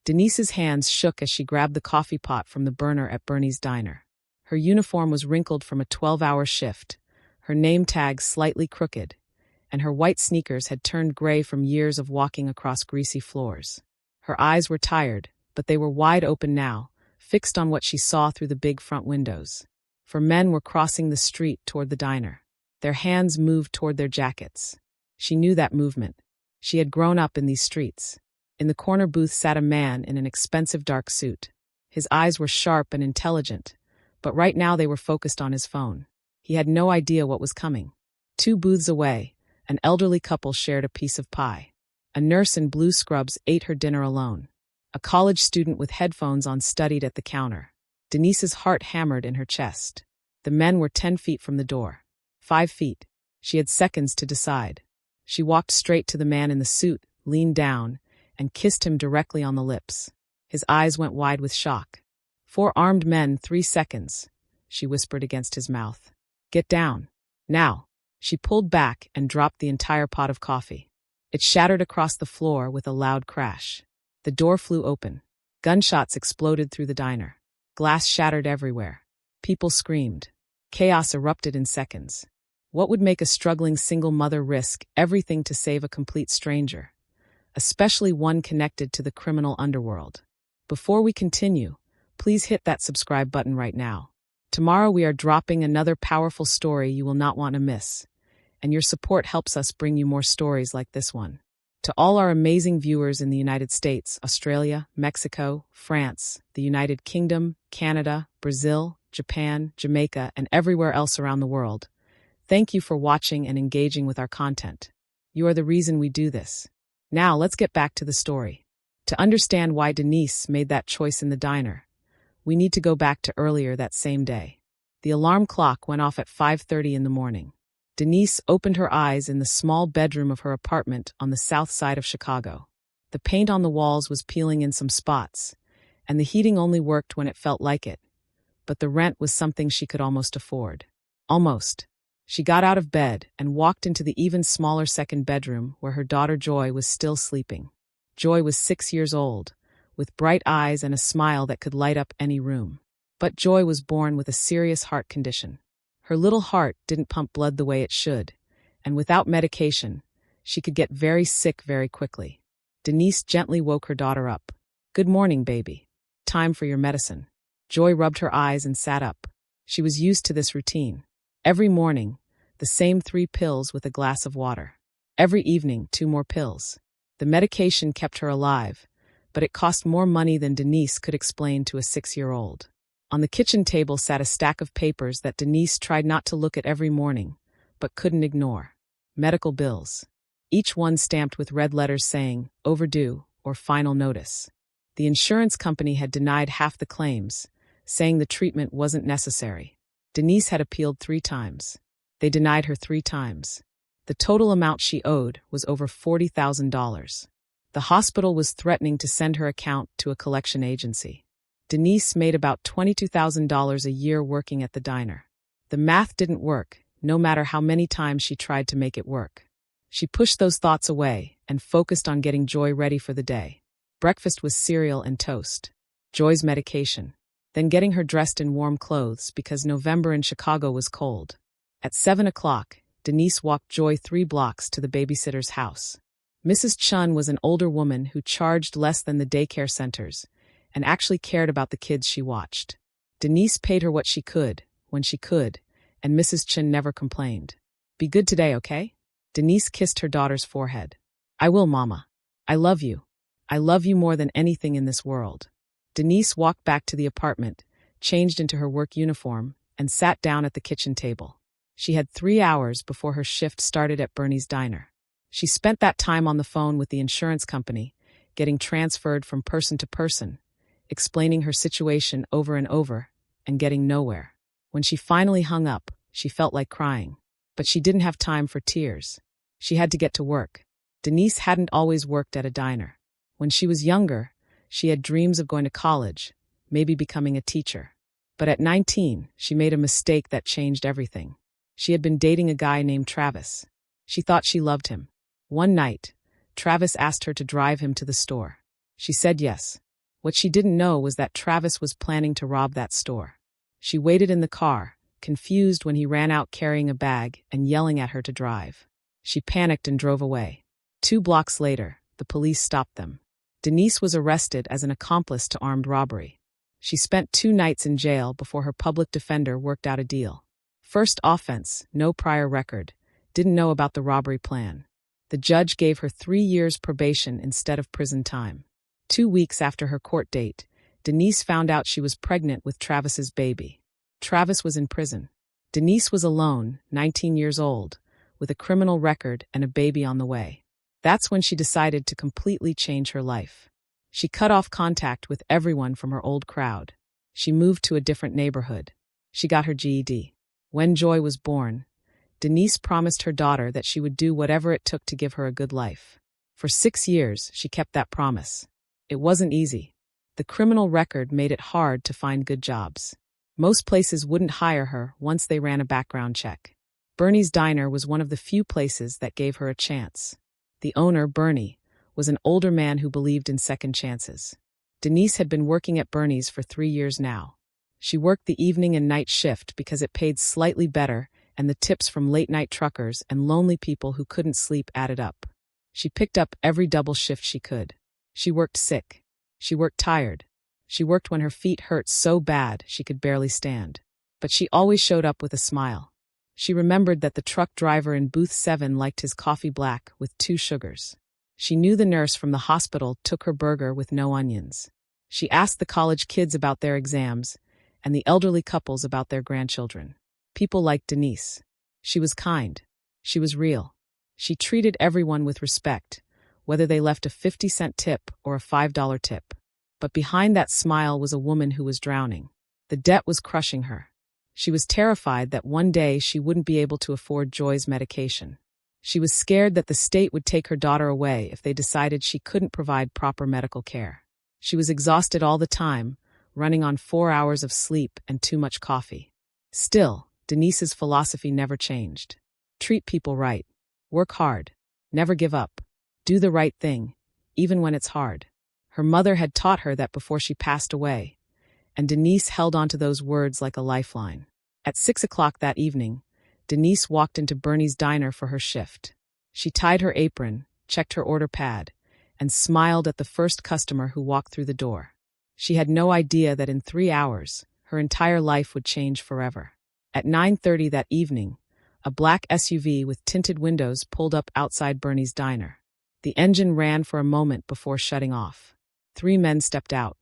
Denise's hands shook as she grabbed the coffee pot from the burner at Bernie's diner. Her uniform was wrinkled from a 12-hour shift, her name tag slightly crooked, and her white sneakers had turned gray from years of walking across greasy floors. Her eyes were tired, but they were wide open now, fixed on what she saw through the big front windows. For men were crossing the street toward the diner. Their hands moved toward their jackets. She knew that movement. She had grown up in these streets. In the corner booth sat a man in an expensive dark suit. His eyes were sharp and intelligent, but right now they were focused on his phone. He had no idea what was coming. 2 booths away, an elderly couple shared a piece of pie. A nurse in blue scrubs ate her dinner alone. A college student with headphones on studied at the counter. Denise's heart hammered in her chest. The men were 10 feet from the door. 5 feet. She had seconds to decide. She walked straight to the man in the suit, leaned down, and kissed him directly on the lips. His eyes went wide with shock. 4 armed men, 3 seconds, she whispered against his mouth. Get down. Now. She pulled back and dropped the entire pot of coffee. It shattered across the floor with a loud crash. The door flew open. Gunshots exploded through the diner. Glass shattered everywhere. People screamed. Chaos erupted in seconds. What would make a struggling single mother risk everything to save a complete stranger, especially one connected to the criminal underworld? Before we continue, please hit that subscribe button right now. Tomorrow we are dropping another powerful story you will not want to miss, and your support helps us bring you more stories like this one. To all our amazing viewers in the United States, Australia, Mexico, France, the United Kingdom, Canada, Brazil, Japan, Jamaica, and everywhere else around the world, thank you for watching and engaging with our content. You are the reason we do this. Now let's get back to the story. To understand why Denise made that choice in the diner, we need to go back to earlier that same day. The alarm clock went off at 5:30 in the morning. Denise opened her eyes in the small bedroom of her apartment on the south side of Chicago. The paint on the walls was peeling in some spots, and the heating only worked when it felt like it. But the rent was something she could almost afford. Almost. She got out of bed and walked into the even smaller second bedroom where her daughter Joy was still sleeping. Joy was 6 years old, with bright eyes and a smile that could light up any room. But Joy was born with a serious heart condition. Her little heart didn't pump blood the way it should, and without medication, she could get very sick very quickly. Denise gently woke her daughter up. "Good morning, baby. Time for your medicine." Joy rubbed her eyes and sat up. She was used to this routine. Every morning, the same 3 pills with a glass of water. Every evening, 2 more pills. The medication kept her alive, but it cost more money than Denise could explain to a 6-year-old. On the kitchen table sat a stack of papers that Denise tried not to look at every morning, but couldn't ignore. Medical bills. Each one stamped with red letters saying, overdue, or final notice. The insurance company had denied half the claims, saying the treatment wasn't necessary. Denise had appealed 3 times. They denied her 3 times. The total amount she owed was over $40,000. The hospital was threatening to send her account to a collection agency. Denise made about $22,000 a year working at the diner. The math didn't work, no matter how many times she tried to make it work. She pushed those thoughts away and focused on getting Joy ready for the day. Breakfast was cereal and toast. Joy's medication. Then getting her dressed in warm clothes because November in Chicago was cold. At 7 o'clock, Denise walked Joy 3 blocks to the babysitter's house. Mrs. Chun was an older woman who charged less than the daycare centers and actually cared about the kids she watched. Denise paid her what she could, when she could, and Mrs. Chun never complained. "Be good today, okay?" Denise kissed her daughter's forehead. "I will, Mama. I love you. I love you more than anything in this world." Denise walked back to the apartment, changed into her work uniform, and sat down at the kitchen table. She had 3 hours before her shift started at Bernie's diner. She spent that time on the phone with the insurance company, getting transferred from person to person, explaining her situation over and over, and getting nowhere. When she finally hung up, she felt like crying. But she didn't have time for tears. She had to get to work. Denise hadn't always worked at a diner. When she was younger, she had dreams of going to college, maybe becoming a teacher. But at 19, she made a mistake that changed everything. She had been dating a guy named Travis. She thought she loved him. One night, Travis asked her to drive him to the store. She said yes. What she didn't know was that Travis was planning to rob that store. She waited in the car, confused when he ran out carrying a bag and yelling at her to drive. She panicked and drove away. 2 blocks later, the police stopped them. Denise was arrested as an accomplice to armed robbery. She spent 2 nights in jail before her public defender worked out a deal. First offense, no prior record, didn't know about the robbery plan. The judge gave her 3 years probation instead of prison time. 2 weeks after her court date, Denise found out she was pregnant with Travis's baby. Travis was in prison. Denise was alone, 19 years old, with a criminal record and a baby on the way. That's when she decided to completely change her life. She cut off contact with everyone from her old crowd. She moved to a different neighborhood. She got her GED. When Joy was born, Denise promised her daughter that she would do whatever it took to give her a good life. For 6 years, she kept that promise. It wasn't easy. The criminal record made it hard to find good jobs. Most places wouldn't hire her once they ran a background check. Bernie's Diner was one of the few places that gave her a chance. The owner, Bernie, was an older man who believed in second chances. Denise had been working at Bernie's for 3 years now. She worked the evening and night shift because it paid slightly better, and the tips from late-night truckers and lonely people who couldn't sleep added up. She picked up every double shift she could. She worked sick. She worked tired. She worked when her feet hurt so bad she could barely stand. But she always showed up with a smile. She remembered that the truck driver in booth 7 liked his coffee black with 2 sugars. She knew the nurse from the hospital took her burger with no onions. She asked the college kids about their exams and the elderly couples about their grandchildren. People like Denise. She was kind. She was real. She treated everyone with respect, whether they left a 50-cent tip or a $5 tip. But behind that smile was a woman who was drowning. The debt was crushing her. She was terrified that one day she wouldn't be able to afford Joy's medication. She was scared that the state would take her daughter away if they decided she couldn't provide proper medical care. She was exhausted all the time, running on 4 hours of sleep and too much coffee. Still, Denise's philosophy never changed. Treat people right. Work hard. Never give up. Do the right thing, even when it's hard. Her mother had taught her that before she passed away, and Denise held on to those words like a lifeline. At 6 o'clock that evening, Denise walked into Bernie's Diner for her shift. She tied her apron, checked her order pad, and smiled at the first customer who walked through the door. She had no idea that in 3 hours, her entire life would change forever. At 9:30 that evening, a black SUV with tinted windows pulled up outside Bernie's Diner. The engine ran for a moment before shutting off. 3 men stepped out.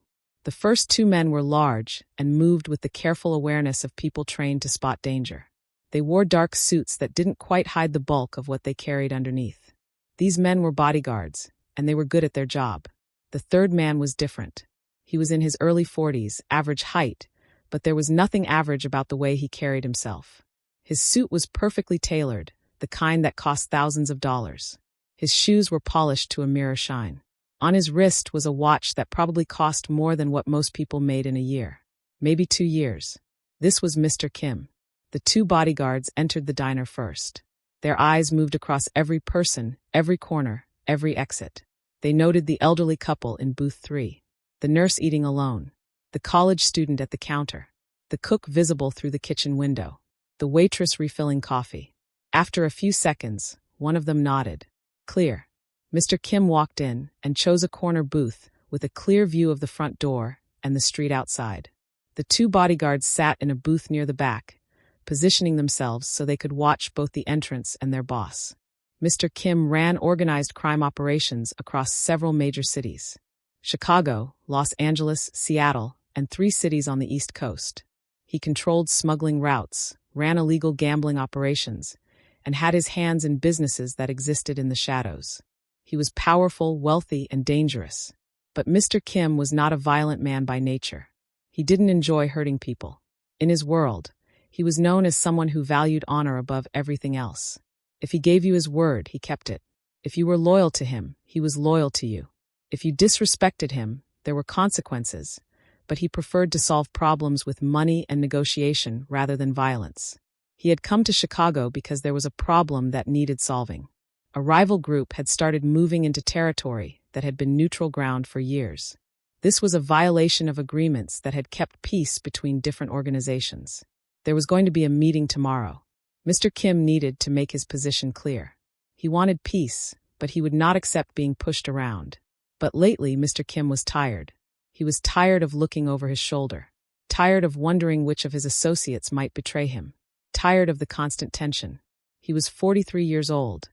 The first 2 men were large and moved with the careful awareness of people trained to spot danger. They wore dark suits that didn't quite hide the bulk of what they carried underneath. These men were bodyguards, and they were good at their job. The third man was different. He was in his early 40s, average height, but there was nothing average about the way he carried himself. His suit was perfectly tailored, the kind that cost thousands of dollars. His shoes were polished to a mirror shine. On his wrist was a watch that probably cost more than what most people made in a year. Maybe 2 years. This was Mr. Kim. The 2 bodyguards entered the diner first. Their eyes moved across every person, every corner, every exit. They noted the elderly couple in booth 3, the nurse eating alone, the college student at the counter, the cook visible through the kitchen window, the waitress refilling coffee. After a few seconds, one of them nodded. Clear. Mr. Kim walked in and chose a corner booth with a clear view of the front door and the street outside. The 2 bodyguards sat in a booth near the back, positioning themselves so they could watch both the entrance and their boss. Mr. Kim ran organized crime operations across several major cities: Chicago, Los Angeles, Seattle, and 3 cities on the East Coast. He controlled smuggling routes, ran illegal gambling operations, and had his hands in businesses that existed in the shadows. He was powerful, wealthy, and dangerous. But Mr. Kim was not a violent man by nature. He didn't enjoy hurting people. In his world, he was known as someone who valued honor above everything else. If he gave you his word, he kept it. If you were loyal to him, he was loyal to you. If you disrespected him, there were consequences, but he preferred to solve problems with money and negotiation rather than violence. He had come to Chicago because there was a problem that needed solving. A rival group had started moving into territory that had been neutral ground for years. This was a violation of agreements that had kept peace between different organizations. There was going to be a meeting tomorrow. Mr. Kim needed to make his position clear. He wanted peace, but he would not accept being pushed around. But lately, Mr. Kim was tired. He was tired of looking over his shoulder, tired of wondering which of his associates might betray him, tired of the constant tension. He was 43 years old,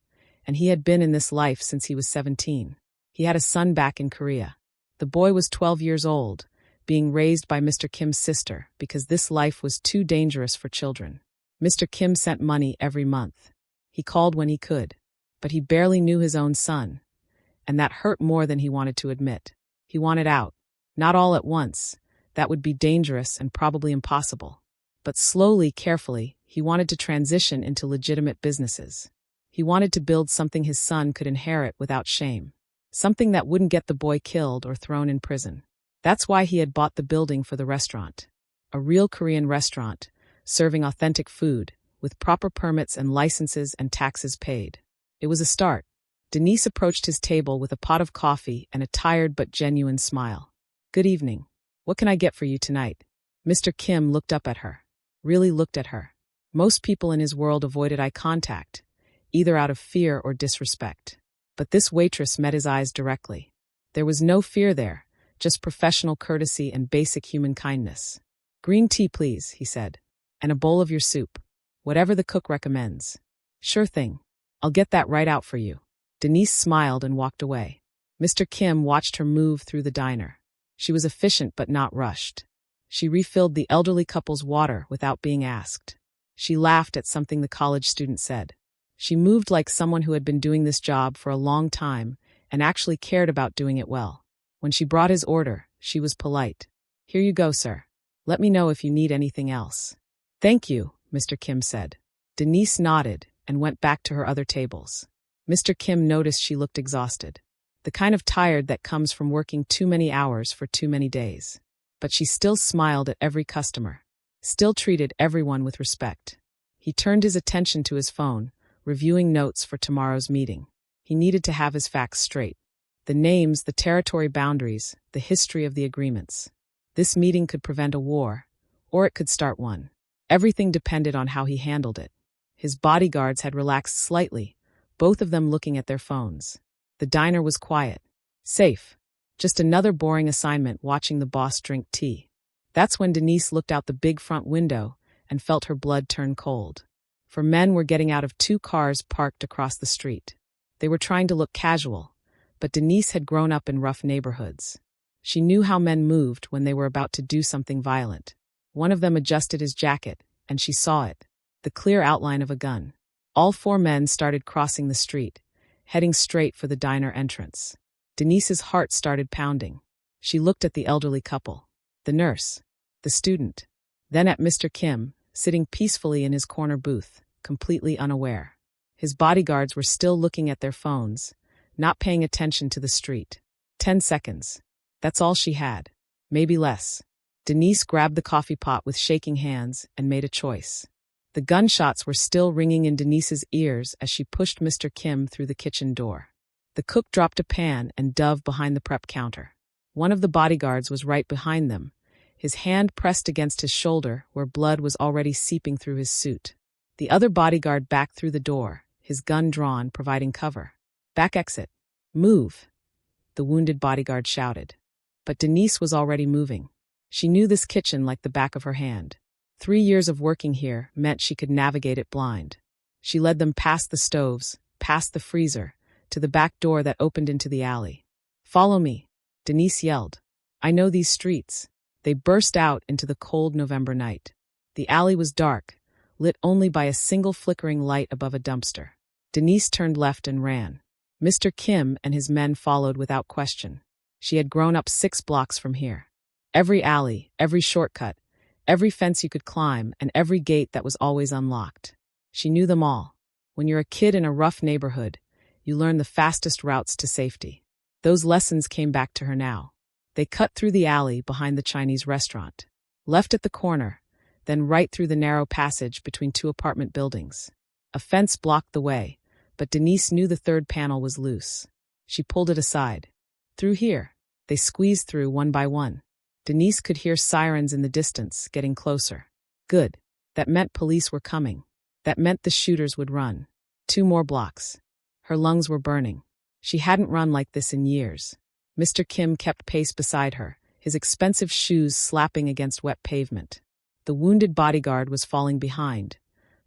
and he had been in this life since he was 17. He had a son back in Korea. The boy was 12 years old, being raised by Mr. Kim's sister because this life was too dangerous for children. Mr. Kim sent money every month. He called when he could, but he barely knew his own son, and that hurt more than he wanted to admit. He wanted out. Not all at once. That would be dangerous and probably impossible. But slowly, carefully, he wanted to transition into legitimate businesses. He wanted to build something his son could inherit without shame. Something that wouldn't get the boy killed or thrown in prison. That's why he had bought the building for the restaurant. A real Korean restaurant, serving authentic food, with proper permits and licenses and taxes paid. It was a start. Denise approached his table with a pot of coffee and a tired but genuine smile. "Good evening. What can I get for you tonight?" Mr. Kim looked up at her. Really looked at her. Most people in his world avoided eye contact, either out of fear or disrespect. But this waitress met his eyes directly. There was no fear there, just professional courtesy and basic human kindness. "Green tea, please," he said. "And a bowl of your soup. Whatever the cook recommends." "Sure thing. I'll get that right out for you." Denise smiled and walked away. Mr. Kim watched her move through the diner. She was efficient but not rushed. She refilled the elderly couple's water without being asked. She laughed at something the college student said. She moved like someone who had been doing this job for a long time and actually cared about doing it well. When she brought his order, she was polite. "Here you go, sir. Let me know if you need anything else." "Thank you," Mr. Kim said. Denise nodded and went back to her other tables. Mr. Kim noticed she looked exhausted. The kind of tired that comes from working too many hours for too many days. But she still smiled at every customer, still treated everyone with respect. He turned his attention to his phone, reviewing notes for tomorrow's meeting. He needed to have his facts straight. The names, the territory boundaries, the history of the agreements. This meeting could prevent a war, or it could start one. Everything depended on how he handled it. His bodyguards had relaxed slightly, both of them looking at their phones. The diner was quiet. Safe. Just another boring assignment watching the boss drink tea. That's when Denise looked out the big front window and felt her blood turn cold. For men were getting out of two cars parked across the street. They were trying to look casual, but Denise had grown up in rough neighborhoods. She knew how men moved when they were about to do something violent. One of them adjusted his jacket, and she saw it, the clear outline of a gun. All four men started crossing the street, heading straight for the diner entrance. Denise's heart started pounding. She looked at the elderly couple, the nurse, the student, then at Mr. Kim, sitting peacefully in his corner booth, completely unaware. His bodyguards were still looking at their phones, not paying attention to the street. 10 seconds. That's all she had. Maybe less. Denise grabbed the coffee pot with shaking hands and made a choice. The gunshots were still ringing in Denise's ears as she pushed Mr. Kim through the kitchen door. The cook dropped a pan and dove behind the prep counter. One of the bodyguards was right behind them, his hand pressed against his shoulder where blood was already seeping through his suit. The other bodyguard backed through the door, his gun drawn, providing cover. "Back exit. Move," the wounded bodyguard shouted. But Denise was already moving. She knew this kitchen like the back of her hand. 3 years of working here meant she could navigate it blind. She led them past the stoves, past the freezer, to the back door that opened into the alley. "Follow me," Denise yelled. "I know these streets." They burst out into the cold November night. The alley was dark, lit only by a single flickering light above a dumpster. Denise turned left and ran. Mr. Kim and his men followed without question. She had grown up 6 blocks from here. Every alley, every shortcut, every fence you could climb, and every gate that was always unlocked. She knew them all. When you're a kid in a rough neighborhood, you learn the fastest routes to safety. Those lessons came back to her now. They cut through the alley behind the Chinese restaurant, left at the corner, then right through the narrow passage between 2 apartment buildings. A fence blocked the way, but Denise knew the 3rd panel was loose. She pulled it aside. "Through here." They squeezed through one by one. Denise could hear sirens in the distance, getting closer. Good. That meant police were coming. That meant the shooters would run. 2 more blocks. Her lungs were burning. She hadn't run like this in years. Mr. Kim kept pace beside her, his expensive shoes slapping against wet pavement. The wounded bodyguard was falling behind,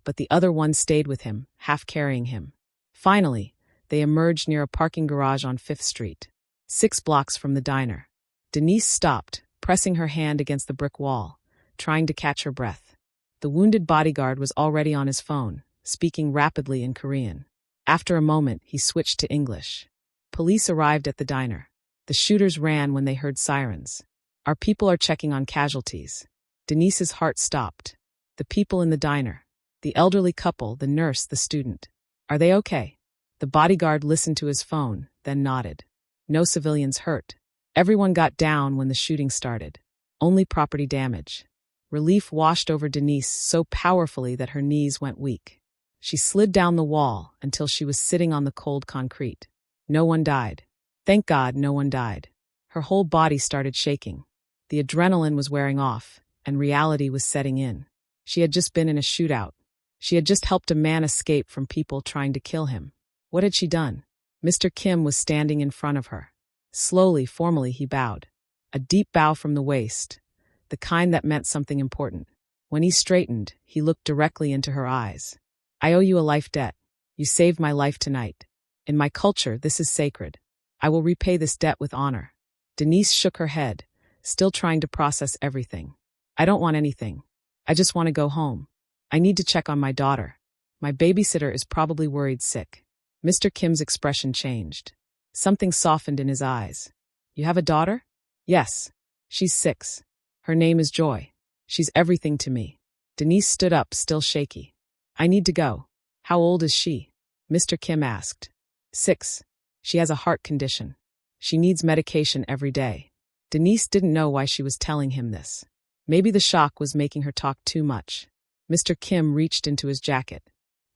but the other one stayed with him, half carrying him. Finally, they emerged near a parking garage on 5th Street, 6 blocks from the diner. Denise stopped, pressing her hand against the brick wall, trying to catch her breath. The wounded bodyguard was already on his phone, speaking rapidly in Korean. After a moment, he switched to English. Police arrived at the diner. The shooters ran when they heard sirens. Our people are checking on casualties. Denise's heart stopped. The people in the diner. The elderly couple, the nurse, the student. Are they okay? The bodyguard listened to his phone, then nodded. No civilians hurt. Everyone got down when the shooting started. Only property damage. Relief washed over Denise so powerfully that her knees went weak. She slid down the wall until she was sitting on the cold concrete. No one died. Thank God no one died. Her whole body started shaking. The adrenaline was wearing off, and reality was setting in. She had just been in a shootout. She had just helped a man escape from people trying to kill him. What had she done? Mr. Kim was standing in front of her. Slowly, formally, he bowed. A deep bow from the waist, the kind that meant something important. When he straightened, he looked directly into her eyes. I owe you a life debt. You saved my life tonight. In my culture, this is sacred. I will repay this debt with honor. Denise shook her head, still trying to process everything. I don't want anything. I just want to go home. I need to check on my daughter. My babysitter is probably worried sick. Mr. Kim's expression changed. Something softened in his eyes. You have a daughter? Yes. She's 6. Her name is Joy. She's everything to me. Denise stood up, still shaky. I need to go. How old is she? Mr. Kim asked. 6. She has a heart condition. She needs medication every day. Denise didn't know why she was telling him this. Maybe the shock was making her talk too much. Mr. Kim reached into his jacket.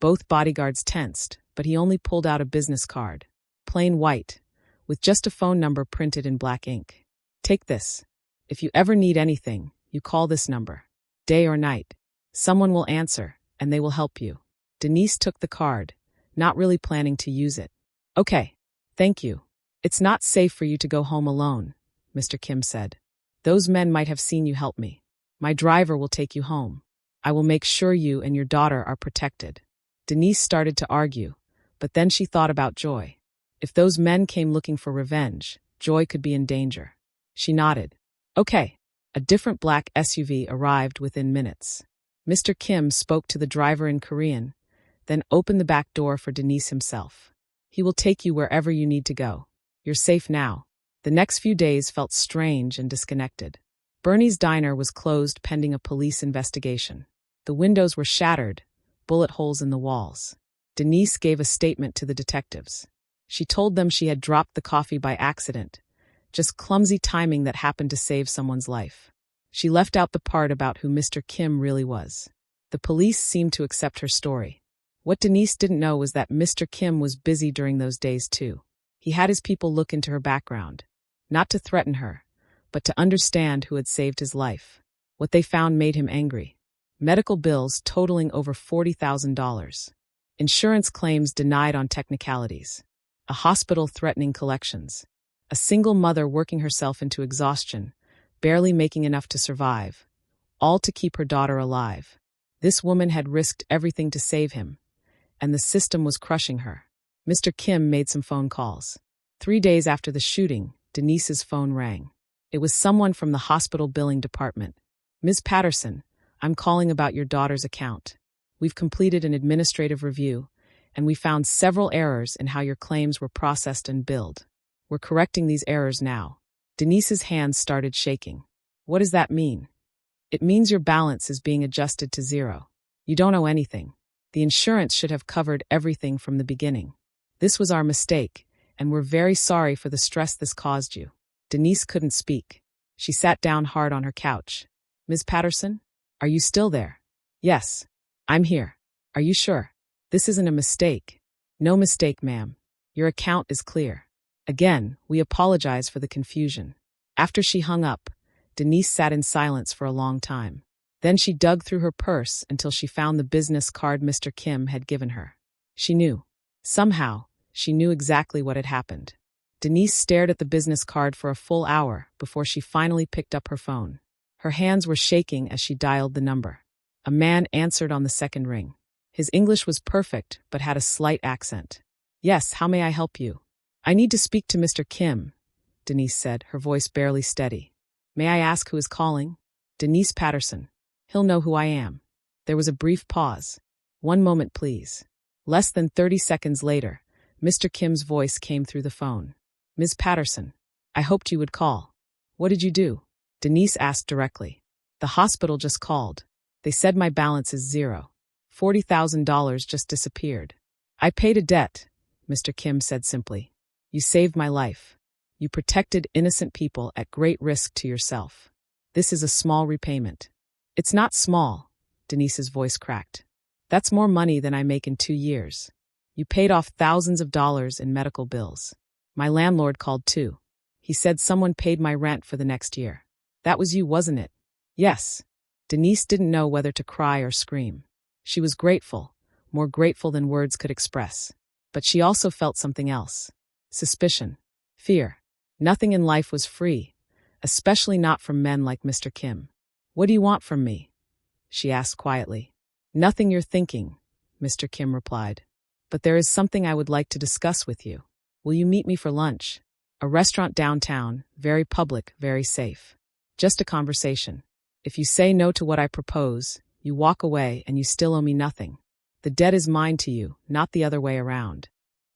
Both bodyguards tensed, but he only pulled out a business card. Plain white, with just a phone number printed in black ink. Take this. If you ever need anything, you call this number. Day or night. Someone will answer, and they will help you. Denise took the card, not really planning to use it. Okay. Thank you. It's not safe for you to go home alone, Mr. Kim said. Those men might have seen you help me. My driver will take you home. I will make sure you and your daughter are protected. Denise started to argue, but then she thought about Joy. If those men came looking for revenge, Joy could be in danger. She nodded. Okay. A different black SUV arrived within minutes. Mr. Kim spoke to the driver in Korean, then opened the back door for Denise himself. He will take you wherever you need to go. You're safe now. The next few days felt strange and disconnected. Bernie's diner was closed pending a police investigation. The windows were shattered, bullet holes in the walls. Denise gave a statement to the detectives. She told them she had dropped the coffee by accident, just clumsy timing that happened to save someone's life. She left out the part about who Mr. Kim really was. The police seemed to accept her story. What Denise didn't know was that Mr. Kim was busy during those days too. He had his people look into her background, not to threaten her, but to understand who had saved his life. What they found made him angry. Medical bills totaling over $40,000. Insurance claims denied on technicalities. A hospital threatening collections. A single mother working herself into exhaustion, barely making enough to survive, all to keep her daughter alive. This woman had risked everything to save him, and the system was crushing her. Mr. Kim made some phone calls. 3 days after the shooting, Denise's phone rang. It was someone from the hospital billing department. Ms. Patterson, I'm calling about your daughter's account. We've completed an administrative review, and we found several errors in how your claims were processed and billed. We're correcting these errors now. Denise's hands started shaking. What does that mean? It means your balance is being adjusted to 0. You don't owe anything. The insurance should have covered everything from the beginning. This was our mistake, and we're very sorry for the stress this caused you. Denise couldn't speak. She sat down hard on her couch. Ms. Patterson, are you still there? Yes, I'm here. Are you sure? This isn't a mistake. No mistake, ma'am. Your account is clear. Again, we apologize for the confusion. After she hung up, Denise sat in silence for a long time. Then she dug through her purse until she found the business card Mr. Kim had given her. She knew. Somehow, she knew exactly what had happened. Denise stared at the business card for a full hour before she finally picked up her phone. Her hands were shaking as she dialed the number. A man answered on the second ring. His English was perfect, but had a slight accent. "Yes, how may I help you?" "I need to speak to Mr. Kim," Denise said, her voice barely steady. "May I ask who is calling?" "Denise Patterson. He'll know who I am." There was a brief pause. "One moment, please." Less than 30 seconds later, Mr. Kim's voice came through the phone. "Ms. Patterson, I hoped you would call." "What did you do?" Denise asked directly. "The hospital just called. They said my balance is zero. $40,000 just disappeared." "I paid a debt," Mr. Kim said simply. "You saved my life. You protected innocent people at great risk to yourself. This is a small repayment." "It's not small," Denise's voice cracked. "That's more money than I make in 2 years. You paid off thousands of dollars in medical bills. My landlord called too. He said someone paid my rent for the next year." "That was you, wasn't it?" "Yes." Denise didn't know whether to cry or scream. She was grateful, more grateful than words could express. But she also felt something else. Suspicion. Fear. Nothing in life was free, especially not from men like Mr. Kim. "What do you want from me?" she asked quietly. "Nothing you're thinking," Mr. Kim replied. "But there is something I would like to discuss with you. Will you meet me for lunch? A restaurant downtown, very public, very safe. Just a conversation. If you say no to what I propose, you walk away and you still owe me nothing. The debt is mine to you, not the other way around."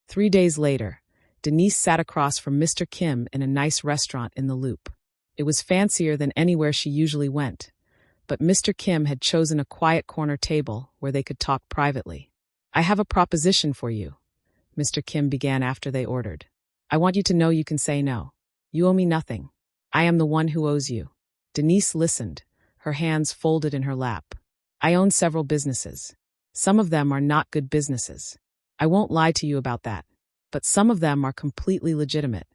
3 days later, Denise sat across from Mr. Kim in a nice restaurant in the Loop. It was fancier than anywhere she usually went, but Mr. Kim had chosen a quiet corner table where they could talk privately. "I have a proposition for you," Mr. Kim began after they ordered. "I want you to know you can say no. You owe me nothing. I am the one who owes you." Denise listened, her hands folded in her lap. "I own several businesses. Some of them are not good businesses. I won't lie to you about that. But some of them are completely legitimate.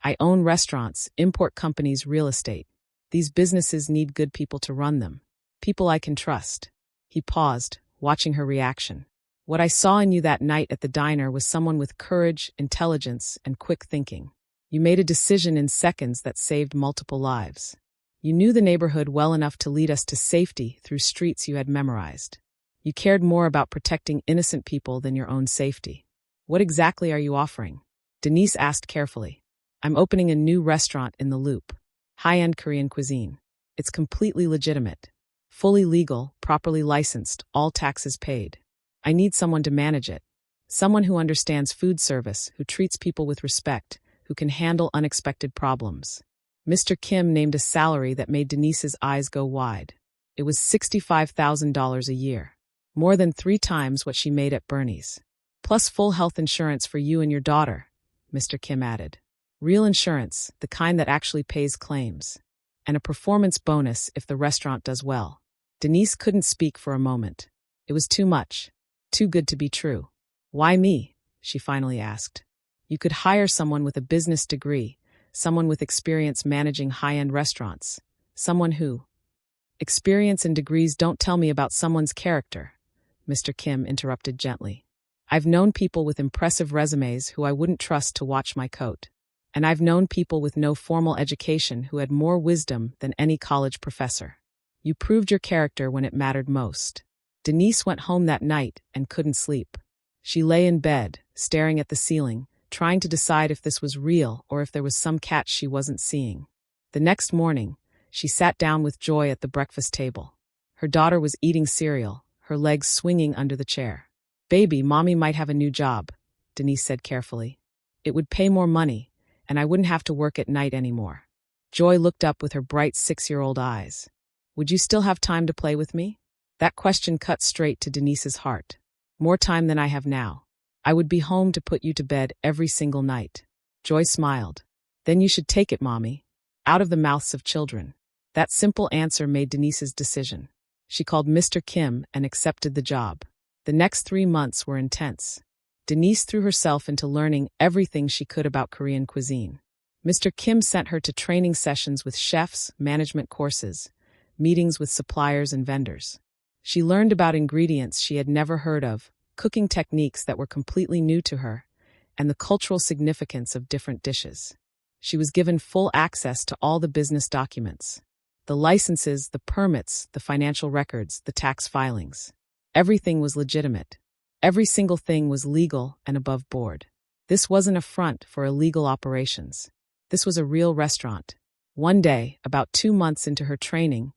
I own restaurants, import companies, real estate. These businesses need good people to run them. People I can trust." He paused, watching her reaction. "What I saw in you that night at the diner was someone with courage, intelligence, and quick thinking. You made a decision in seconds that saved multiple lives. You knew the neighborhood well enough to lead us to safety through streets you had memorized. You cared more about protecting innocent people than your own safety. What exactly are you offering?" Denise asked carefully. "I'm opening a new restaurant in the Loop. High-end Korean cuisine. It's completely legitimate. Fully legal, properly licensed, all taxes paid. I need someone to manage it. Someone who understands food service, who treats people with respect, who can handle unexpected problems." Mr. Kim named a salary that made Denise's eyes go wide. It was $65,000 a year. More than 3 times what she made at Bernie's. "Plus full health insurance for you and your daughter," Mr. Kim added. "Real insurance, the kind that actually pays claims. And a performance bonus if the restaurant does well." Denise couldn't speak for a moment. It was too much. Too good to be true. "Why me?" she finally asked. "You could hire someone with a business degree, someone with experience managing high-end restaurants, someone who—" "Experience and degrees don't tell me about someone's character," Mr. Kim interrupted gently. "I've known people with impressive resumes who I wouldn't trust to watch my coat. And I've known people with no formal education who had more wisdom than any college professor. You proved your character when it mattered most." Denise went home that night and couldn't sleep. She lay in bed, staring at the ceiling, trying to decide if this was real or if there was some catch she wasn't seeing. The next morning, she sat down with joy at the breakfast table. Her daughter was eating cereal, her legs swinging under the chair. "Baby, Mommy might have a new job," Denise said carefully. "It would pay more money, and I wouldn't have to work at night anymore." Joy looked up with her bright 6-year-old eyes. "Would you still have time to play with me?" That question cut straight to Denise's heart. "More time than I have now. I would be home to put you to bed every single night." Joy smiled. "Then you should take it, Mommy." Out of the mouths of children. That simple answer made Denise's decision. She called Mr. Kim and accepted the job. The next 3 months were intense. Denise threw herself into learning everything she could about Korean cuisine. Mr. Kim sent her to training sessions with chefs, management courses, meetings with suppliers and vendors. She learned about ingredients she had never heard of, cooking techniques that were completely new to her, and the cultural significance of different dishes. She was given full access to all the business documents. The licenses, the permits, the financial records, the tax filings. Everything was legitimate. Every single thing was legal and above board. This wasn't a front for illegal operations. This was a real restaurant. One day, about 2 months into her training,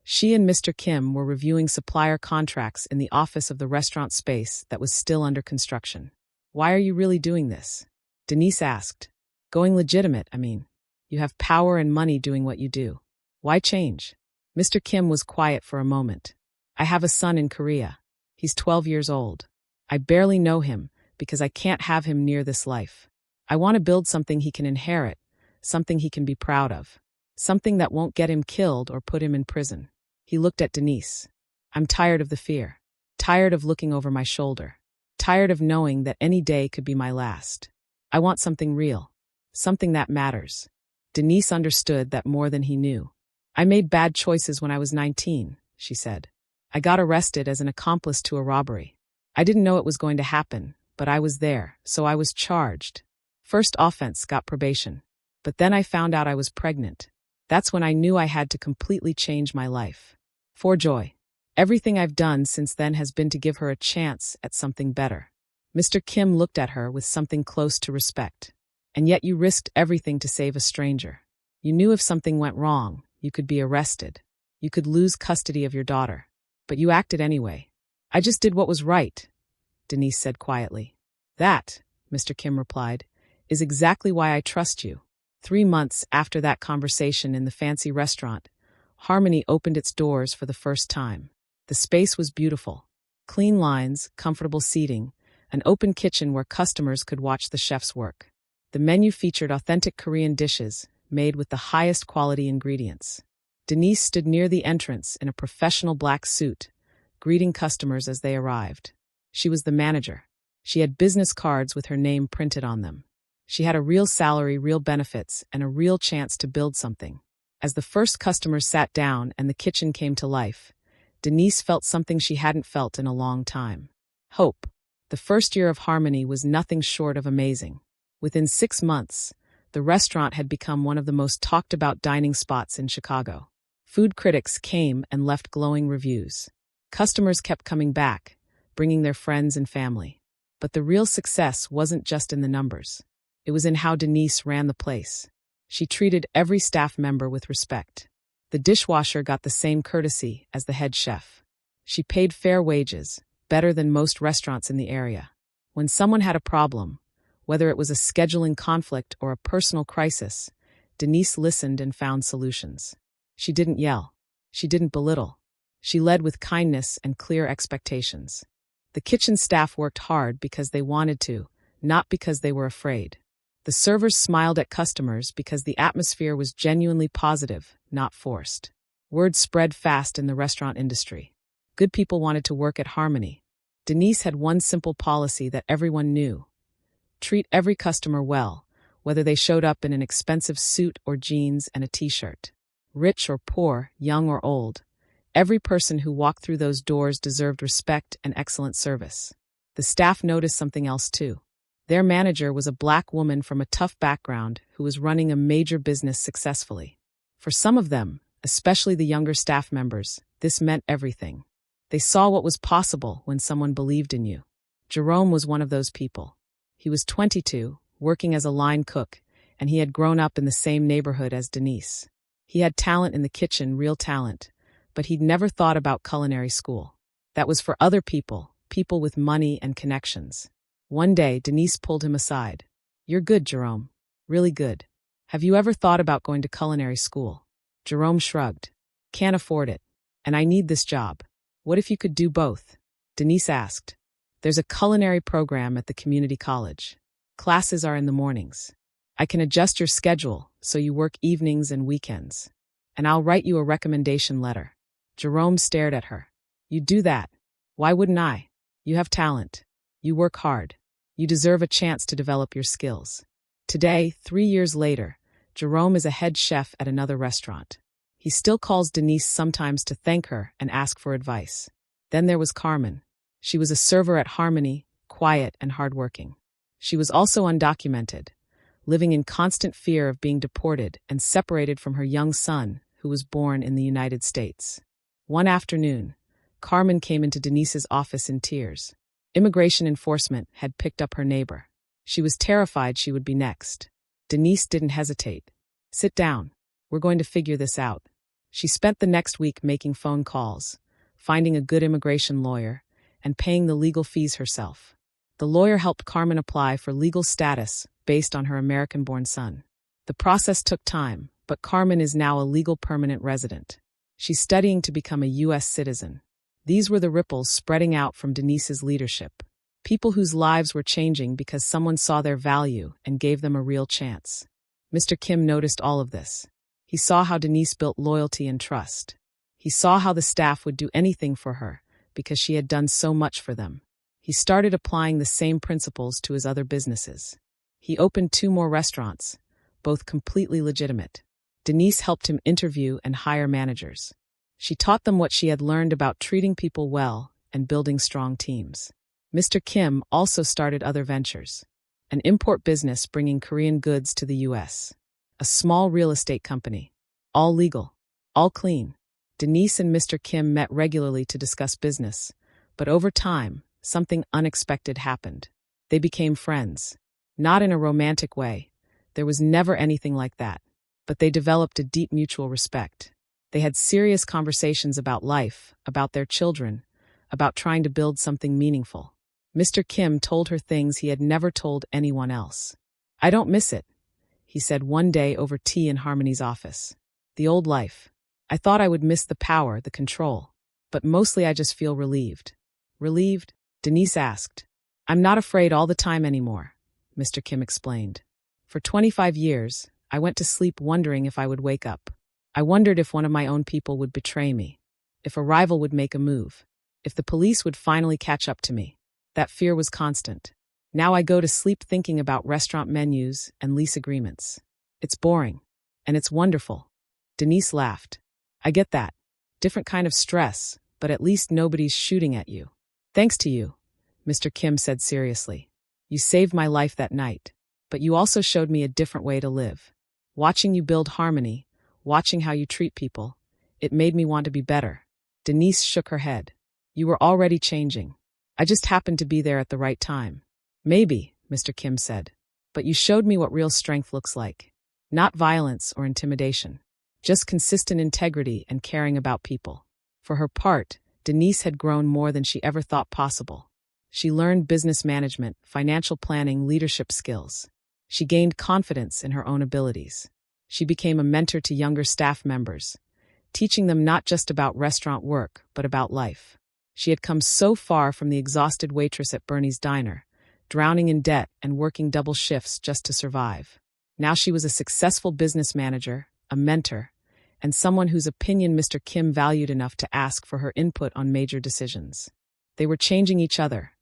she and Mr. Kim were reviewing supplier contracts in the office of the restaurant space that was still under construction. "Why are you really doing this?" Denise asked. "Going legitimate, I mean. You have power and money doing what you do. Why change?" Mr. Kim was quiet for a moment. "I have a son in Korea. He's 12 years old. I barely know him because I can't have him near this life. I want to build something he can inherit, something he can be proud of, something that won't get him killed or put him in prison." He looked at Denise. "I'm tired of the fear. Tired of looking over my shoulder. Tired of knowing that any day could be my last. I want something real. Something that matters." Denise understood that more than he knew. "I made bad choices when I was 19, she said. "I got arrested as an accomplice to a robbery. I didn't know it was going to happen, but I was there, so I was charged. First offense got probation. But then I found out I was pregnant. That's when I knew I had to completely change my life. For joy. Everything I've done since then has been to give her a chance at something better." Mr. Kim looked at her with something close to respect. "And yet you risked everything to save a stranger. You knew if something went wrong, you could be arrested. You could lose custody of your daughter. But you acted anyway." "I just did what was right," Denise said quietly. "That," Mr. Kim replied, "is exactly why I trust you." 3 months after that conversation in the fancy restaurant, Harmony opened its doors for the first time. The space was beautiful. Clean lines, comfortable seating, an open kitchen where customers could watch the chefs work. The menu featured authentic Korean dishes, made with the highest quality ingredients. Denise stood near the entrance in a professional black suit, greeting customers as they arrived. She was the manager. She had business cards with her name printed on them. She had a real salary, real benefits, and a real chance to build something. As the first customers sat down and the kitchen came to life, Denise felt something she hadn't felt in a long time. Hope. The first year of Harmony was nothing short of amazing. Within 6 months, the restaurant had become one of the most talked about dining spots in Chicago. Food critics came and left glowing reviews. Customers kept coming back, bringing their friends and family. But the real success wasn't just in the numbers. It was in how Denise ran the place. She treated every staff member with respect. The dishwasher got the same courtesy as the head chef. She paid fair wages, better than most restaurants in the area. When someone had a problem, whether it was a scheduling conflict or a personal crisis, Denise listened and found solutions. She didn't yell. She didn't belittle. She led with kindness and clear expectations. The kitchen staff worked hard because they wanted to, not because they were afraid. The servers smiled at customers because the atmosphere was genuinely positive, not forced. Word spread fast in the restaurant industry. Good people wanted to work at Harmony. Denise had one simple policy that everyone knew. Treat every customer well, whether they showed up in an expensive suit or jeans and a t-shirt. Rich or poor, young or old, every person who walked through those doors deserved respect and excellent service. The staff noticed something else too. Their manager was a black woman from a tough background who was running a major business successfully. For some of them, especially the younger staff members, this meant everything. They saw what was possible when someone believed in you. Jerome was one of those people. He was 22, working as a line cook, and he had grown up in the same neighborhood as Denise. He had talent in the kitchen, real talent, but he'd never thought about culinary school. That was for other people, people with money and connections. One day, Denise pulled him aside. "You're good, Jerome. Really good. Have you ever thought about going to culinary school?" Jerome shrugged. "Can't afford it. And I need this job. What if you could do both?" Denise asked. "There's a culinary program at the community college. Classes are in the mornings. I can adjust your schedule so you work evenings and weekends. And I'll write you a recommendation letter." Jerome stared at her. "You do that? Why wouldn't I? You have talent. You work hard. You deserve a chance to develop your skills. Today, 3 years later, Jerome is a head chef at another restaurant. He still calls Denise sometimes to thank her and ask for advice. Then there was Carmen. She was a server at Harmony, quiet and hardworking. She was also undocumented, living in constant fear of being deported and separated from her young son, who was born in the United States. One afternoon, Carmen came into Denise's office in tears. Immigration enforcement had picked up her neighbor. She was terrified she would be next. Denise didn't hesitate. "Sit down. We're going to figure this out." She spent the next week making phone calls, finding a good immigration lawyer, and paying the legal fees herself. The lawyer helped Carmen apply for legal status based on her American-born son. The process took time, but Carmen is now a legal permanent resident. She's studying to become a U.S. citizen. These were the ripples spreading out from Denise's leadership. People whose lives were changing because someone saw their value and gave them a real chance. Mr. Kim noticed all of this. He saw how Denise built loyalty and trust. He saw how the staff would do anything for her because she had done so much for them. He started applying the same principles to his other businesses. He opened 2 more restaurants, both completely legitimate. Denise helped him interview and hire managers. She taught them what she had learned about treating people well and building strong teams. Mr. Kim also started other ventures. An import business bringing Korean goods to the U.S. A small real estate company. All legal. All clean. Denise and Mr. Kim met regularly to discuss business, but over time, something unexpected happened. They became friends. Not in a romantic way. There was never anything like that. But they developed a deep mutual respect. They had serious conversations about life, about their children, about trying to build something meaningful. Mr. Kim told her things he had never told anyone else. "I don't miss it," he said one day over tea in Harmony's office. "The old life. I thought I would miss the power, the control. But mostly I just feel relieved." "Relieved?" Denise asked. "I'm not afraid all the time anymore," Mr. Kim explained. "For 25 years, I went to sleep wondering if I would wake up. I wondered if one of my own people would betray me, if a rival would make a move, if the police would finally catch up to me. That fear was constant. Now I go to sleep thinking about restaurant menus and lease agreements. It's boring, and it's wonderful." Denise laughed. "I get that. Different kind of stress, but at least nobody's shooting at you." "Thanks to you," Mr. Kim said seriously. "You saved my life that night, but you also showed me a different way to live. Watching you build Harmony, watching how you treat people, it made me want to be better." Denise shook her head. "You were already changing. I just happened to be there at the right time." "Maybe," Mr. Kim said, "but you showed me what real strength looks like. Not violence or intimidation. Just consistent integrity and caring about people." For her part, Denise had grown more than she ever thought possible. She learned business management, financial planning, leadership skills. She gained confidence in her own abilities. She became a mentor to younger staff members, teaching them not just about restaurant work, but about life. She had come so far from the exhausted waitress at Bernie's diner, drowning in debt and working double shifts just to survive. Now she was a successful business manager, a mentor, and someone whose opinion Mr. Kim valued enough to ask for her input on major decisions. They were changing each other,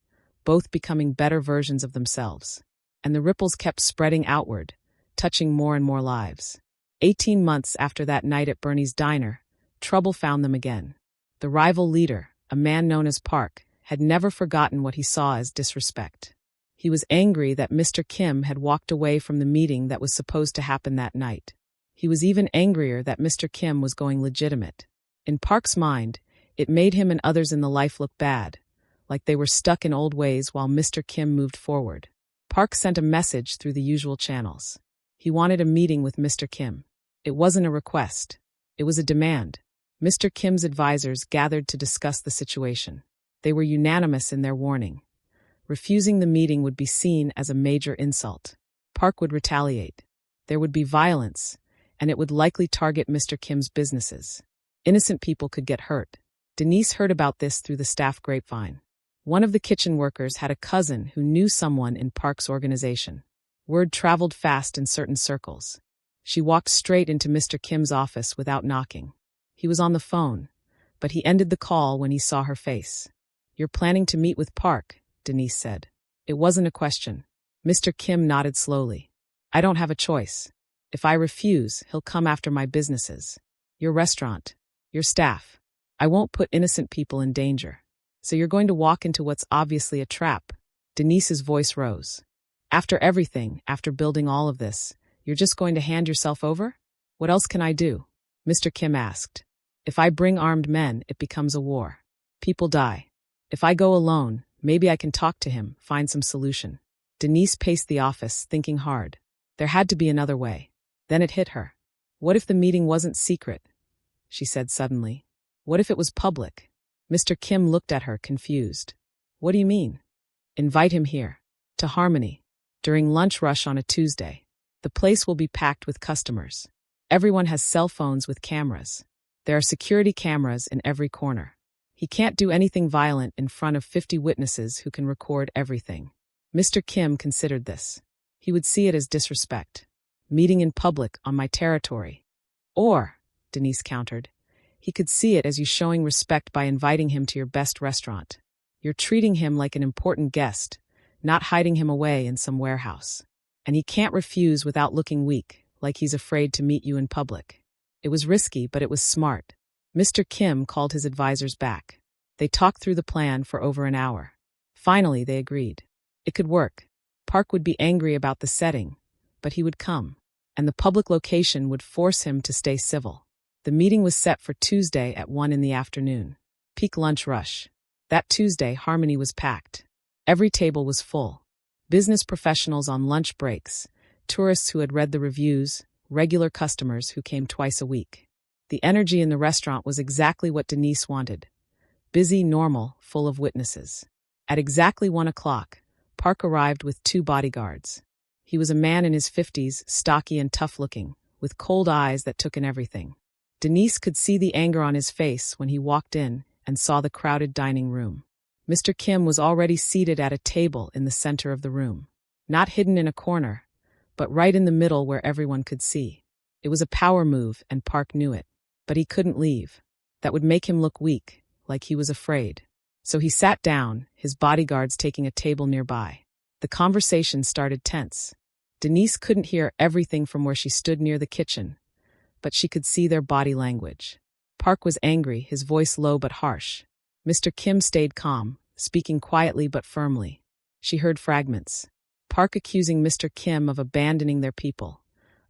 both becoming better versions of themselves. And the ripples kept spreading outward, touching more and more lives. 18 months after that night at Bernie's diner, trouble found them again. The rival leader, a man known as Park, had never forgotten what he saw as disrespect. He was angry that Mr. Kim had walked away from the meeting that was supposed to happen that night. He was even angrier that Mr. Kim was going legitimate. In Park's mind, it made him and others in the life look bad, like they were stuck in old ways while Mr. Kim moved forward. Park sent a message through the usual channels. He wanted a meeting with Mr. Kim. It wasn't a request. It was a demand. Mr. Kim's advisors gathered to discuss the situation. They were unanimous in their warning. Refusing the meeting would be seen as a major insult. Park would retaliate. There would be violence, and it would likely target Mr. Kim's businesses. Innocent people could get hurt. Denise heard about this through the staff grapevine. One of the kitchen workers had a cousin who knew someone in Park's organization. Word traveled fast in certain circles. She walked straight into Mr. Kim's office without knocking. He was on the phone, but he ended the call when he saw her face. "You're planning to meet with Park," Denise said. It wasn't a question. Mr. Kim nodded slowly. I don't have a choice. If I refuse, he'll come after my businesses. Your restaurant. Your staff. I won't put innocent people in danger. So you're going to walk into what's obviously a trap. Denise's voice rose. After everything, after building all of this, you're just going to hand yourself over? What else can I do? Mr. Kim asked. If I bring armed men, it becomes a war. People die. If I go alone, maybe I can talk to him, find some solution. Denise paced the office, thinking hard. There had to be another way. Then it hit her. What if the meeting wasn't secret? She said suddenly. What if it was public? Mr. Kim looked at her, confused. What do you mean? Invite him here. To Harmony. During lunch rush on a Tuesday. The place will be packed with customers. Everyone has cell phones with cameras. There are security cameras in every corner. He can't do anything violent in front of 50 witnesses who can record everything. Mr. Kim considered this. He would see it as disrespect. Meeting in public on my territory. Or, Denise countered, he could see it as you showing respect by inviting him to your best restaurant. You're treating him like an important guest, not hiding him away in some warehouse. And he can't refuse without looking weak, like he's afraid to meet you in public. It was risky, but it was smart. Mr. Kim called his advisors back. They talked through the plan for over an hour. Finally, they agreed. It could work. Park would be angry about the setting, but he would come. And the public location would force him to stay civil. The meeting was set for Tuesday at 1 in the afternoon. Peak lunch rush. That Tuesday, Harmony was packed. Every table was full. Business professionals on lunch breaks, tourists who had read the reviews, regular customers who came twice a week. The energy in the restaurant was exactly what Denise wanted. Busy, normal, full of witnesses. At exactly 1 o'clock, Park arrived with 2 bodyguards. He was a man in his 50s, stocky and tough-looking, with cold eyes that took in everything. Denise could see the anger on his face when he walked in and saw the crowded dining room. Mr. Kim was already seated at a table in the center of the room. Not hidden in a corner, but right in the middle where everyone could see. It was a power move, and Park knew it. But he couldn't leave. That would make him look weak, like he was afraid. So he sat down, his bodyguards taking a table nearby. The conversation started tense. Denise couldn't hear everything from where she stood near the kitchen, but she could see their body language. Park was angry, his voice low but harsh. Mr. Kim stayed calm, speaking quietly but firmly. She heard fragments. Park accusing Mr. Kim of abandoning their people,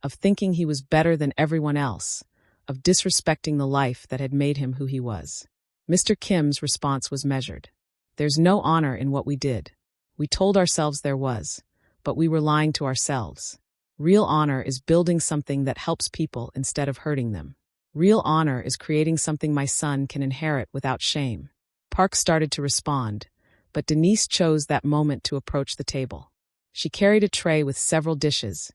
of thinking he was better than everyone else, of disrespecting the life that had made him who he was. Mr. Kim's response was measured. There's no honor in what we did. We told ourselves there was, but we were lying to ourselves. Real honor is building something that helps people instead of hurting them. Real honor is creating something my son can inherit without shame. Park started to respond, but Denise chose that moment to approach the table. She carried a tray with several dishes,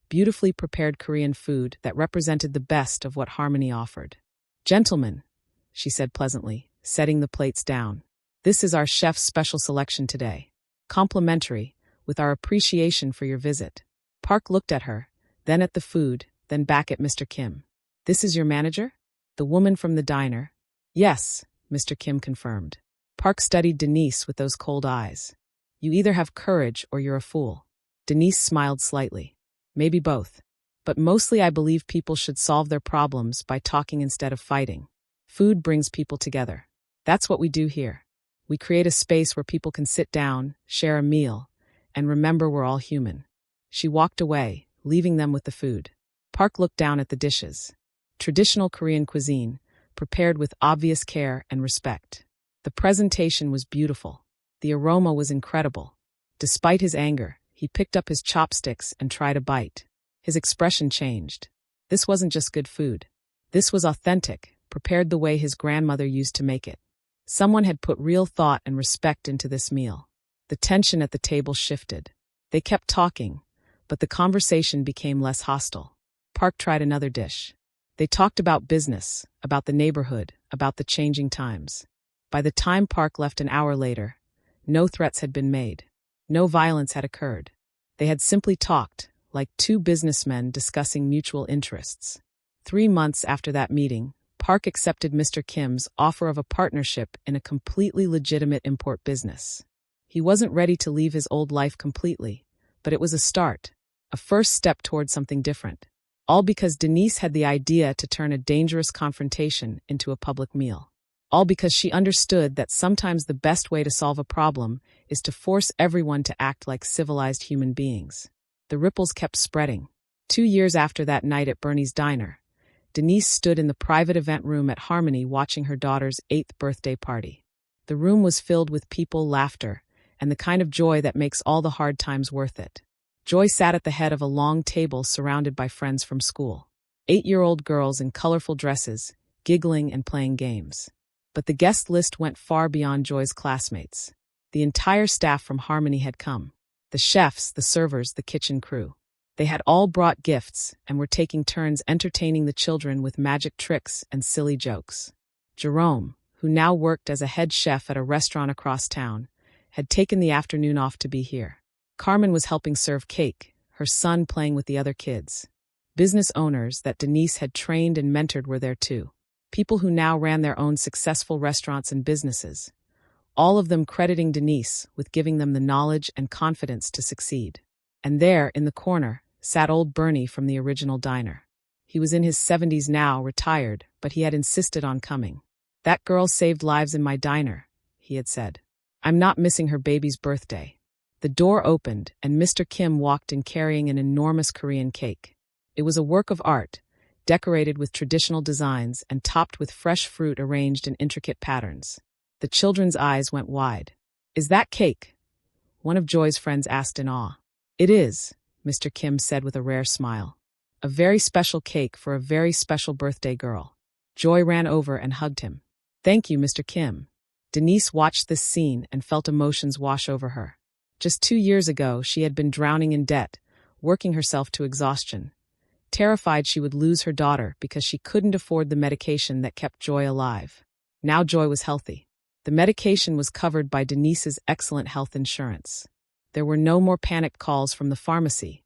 beautifully prepared Korean food that represented the best of what Harmony offered. Gentlemen, she said pleasantly, setting the plates down. This is our chef's special selection today. Complimentary, with our appreciation for your visit. Park looked at her, then at the food, then back at Mr. Kim. This is your manager? The woman from the diner? Yes, Mr. Kim confirmed. Park studied Denise with those cold eyes. You either have courage or you're a fool. Denise smiled slightly. Maybe both. But mostly I believe people should solve their problems by talking instead of fighting. Food brings people together. That's what we do here. We create a space where people can sit down, share a meal, and remember we're all human. She walked away, leaving them with the food. Park looked down at the dishes. Traditional Korean cuisine, prepared with obvious care and respect. The presentation was beautiful. The aroma was incredible. Despite his anger, he picked up his chopsticks and tried a bite. His expression changed. This wasn't just good food. This was authentic, prepared the way his grandmother used to make it. Someone had put real thought and respect into this meal. The tension at the table shifted. They kept talking, but the conversation became less hostile. Park tried another dish. They talked about business, about the neighborhood, about the changing times. By the time Park left an hour later, no threats had been made. No violence had occurred. They had simply talked, like 2 businessmen discussing mutual interests. 3 months after that meeting, Park accepted Mr. Kim's offer of a partnership in a completely legitimate import business. He wasn't ready to leave his old life completely, but it was a start, a first step toward something different. All because Denise had the idea to turn a dangerous confrontation into a public meal. All because she understood that sometimes the best way to solve a problem is to force everyone to act like civilized human beings. The ripples kept spreading. 2 years after that night at Bernie's diner, Denise stood in the private event room at Harmony watching her daughter's 8th birthday party. The room was filled with people, laughter, and the kind of joy that makes all the hard times worth it. Joy sat at the head of a long table surrounded by friends from school. 8-year-old girls in colorful dresses, giggling and playing games. But the guest list went far beyond Joy's classmates. The entire staff from Harmony had come. The chefs, the servers, the kitchen crew. They had all brought gifts and were taking turns entertaining the children with magic tricks and silly jokes. Jerome, who now worked as a head chef at a restaurant across town, had taken the afternoon off to be here. Carmen was helping serve cake, her son playing with the other kids. Business owners that Denise had trained and mentored were there too. People who now ran their own successful restaurants and businesses. All of them crediting Denise with giving them the knowledge and confidence to succeed. And there, in the corner, sat old Bernie from the original diner. He was in his 70s now, retired, but he had insisted on coming. "That girl saved lives in my diner," he had said. "I'm not missing her baby's birthday." The door opened, and Mr. Kim walked in carrying an enormous Korean cake. It was a work of art, decorated with traditional designs and topped with fresh fruit arranged in intricate patterns. The children's eyes went wide. "Is that cake?" one of Joy's friends asked in awe. "It is," Mr. Kim said with a rare smile. "A very special cake for a very special birthday girl." Joy ran over and hugged him. "Thank you, Mr. Kim." Denise watched this scene and felt emotions wash over her. Just 2 years ago, she had been drowning in debt, working herself to exhaustion, terrified she would lose her daughter because she couldn't afford the medication that kept Joy alive. Now Joy was healthy. The medication was covered by Denise's excellent health insurance. There were no more panicked calls from the pharmacy,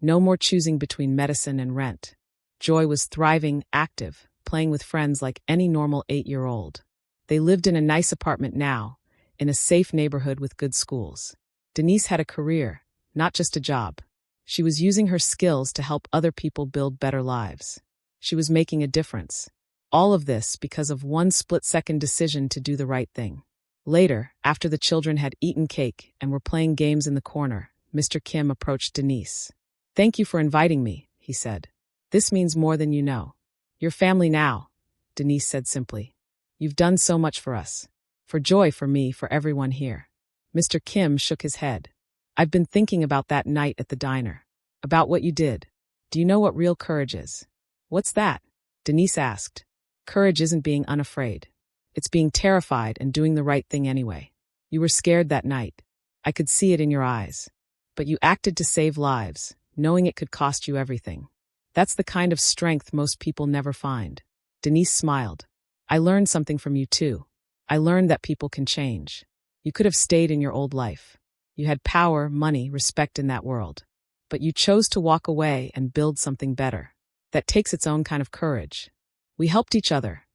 no more choosing between medicine and rent. Joy was thriving, active, playing with friends like any normal 8-year-old. They lived in a nice apartment now, in a safe neighborhood with good schools. Denise had a career, not just a job. She was using her skills to help other people build better lives. She was making a difference. All of this because of one split-second decision to do the right thing. Later, after the children had eaten cake and were playing games in the corner, Mr. Kim approached Denise. "Thank you for inviting me," he said. "This means more than you know." "You're family now," Denise said simply. "You've done so much for us. For Joy, for me, for everyone here." Mr. Kim shook his head. "I've been thinking about that night at the diner. About what you did. Do you know what real courage is?" "What's that?" Denise asked. "Courage isn't being unafraid. It's being terrified and doing the right thing anyway. You were scared that night. I could see it in your eyes. But you acted to save lives, knowing it could cost you everything. That's the kind of strength most people never find." Denise smiled. "I learned something from you too. I learned that people can change. You could have stayed in your old life. You had power, money, respect in that world. But you chose to walk away and build something better. That takes its own kind of courage. We helped each other,"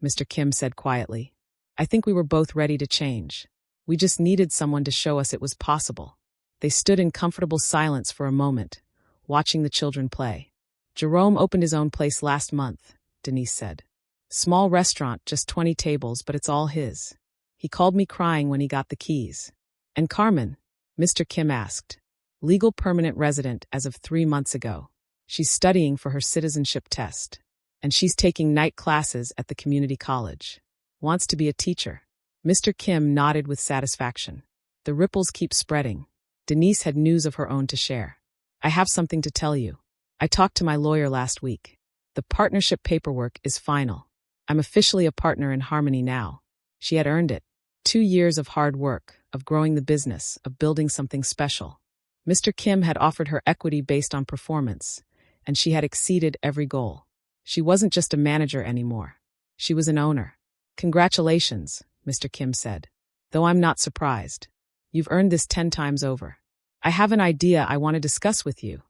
Mr. Kim said quietly. "I think we were both ready to change. We just needed someone to show us it was possible." They stood in comfortable silence for a moment, watching the children play. "Jerome opened his own place last month," Denise said. "Small restaurant, just 20 tables, but it's all his. He called me crying when he got the keys." "And Carmen?" Mr. Kim asked. "Legal permanent resident as of 3 months ago. She's studying for her citizenship test. And she's taking night classes at the community college. Wants to be a teacher." Mr. Kim nodded with satisfaction. The ripples keep spreading. Denise had news of her own to share. "I have something to tell you. I talked to my lawyer last week. The partnership paperwork is final. I'm officially a partner in Harmony now." She had earned it. 2 years of hard work, of growing the business, of building something special. Mr. Kim had offered her equity based on performance, and she had exceeded every goal. She wasn't just a manager anymore. She was an owner. "Congratulations," Mr. Kim said. "Though I'm not surprised. You've earned this 10 times over." "I have an idea I want to discuss with you,"